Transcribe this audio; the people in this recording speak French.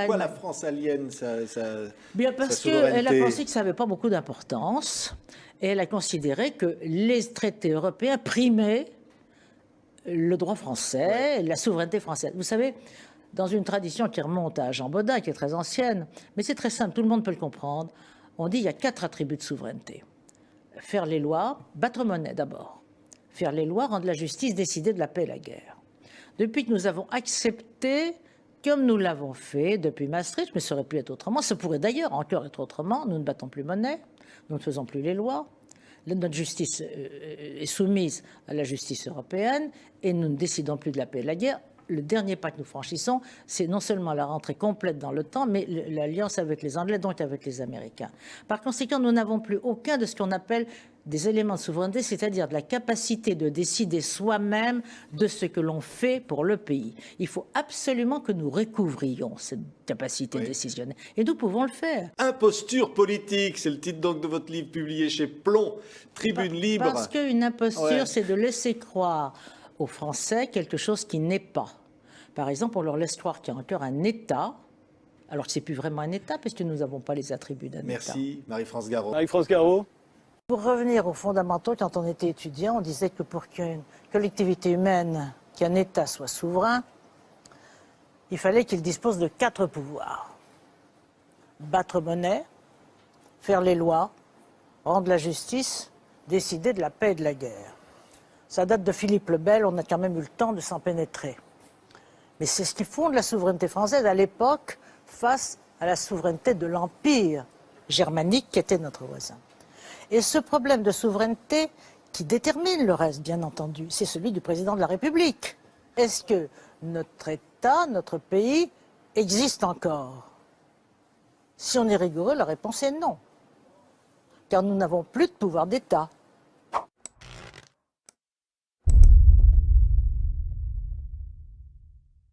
Pourquoi la France aliène Bien sa parce qu'elle a souveraineté? pensé que ça n'avait pas beaucoup d'importance et elle a considéré que les traités européens primaient le droit français, la souveraineté française. Vous savez, dans une tradition qui remonte à Jean Bodin, qui est très ancienne, mais c'est très simple, tout le monde peut le comprendre, on dit qu'il y a 4 attributs de souveraineté. Faire les lois, battre monnaie d'abord. Faire les lois, rendre la justice, décider de la paix et la guerre. Depuis que nous avons accepté, comme nous l'avons fait depuis Maastricht, mais ça aurait pu être autrement, ça pourrait d'ailleurs encore être autrement, nous ne battons plus monnaie, nous ne faisons plus les lois, notre justice est soumise à la justice européenne et nous ne décidons plus de la paix et de la guerre. Le dernier pas que nous franchissons, c'est non seulement la rentrée complète dans l'OTAN, mais l'alliance avec les Anglais, donc avec les Américains. Par conséquent, nous n'avons plus aucun de ce qu'on appelle des éléments de souveraineté, c'est-à-dire de la capacité de décider soi-même de ce que l'on fait pour le pays. Il faut absolument que nous recouvrions cette capacité décisionnelle. Et nous pouvons le faire. Imposture politique, c'est le titre donc de votre livre publié chez Plomb, Tribune Libre. Parce qu'une imposture, c'est de laisser croire aux Français quelque chose qui n'est pas. Par exemple, on leur laisse croire qu'il y a encore un État, alors que ce n'est plus vraiment un État, puisque nous n'avons pas les attributs d'un État. Merci, Marie-France Garot. Marie-France Garot. Pour revenir aux fondamentaux, quand on était étudiant, on disait que pour qu'une collectivité humaine, qu'un État soit souverain, il fallait qu'il dispose de 4 pouvoirs. Battre monnaie, faire les lois, rendre la justice, décider de la paix et de la guerre. Ça date de Philippe le Bel, on a quand même eu le temps de s'en pénétrer. Mais c'est ce qui fonde la souveraineté française à l'époque face à la souveraineté de l'Empire germanique qui était notre voisin. Et ce problème de souveraineté qui détermine le reste, bien entendu, c'est celui du président de la République. Est-ce que notre État, notre pays, existe encore? Si on est rigoureux, la réponse est non. Car nous n'avons plus de pouvoir d'État.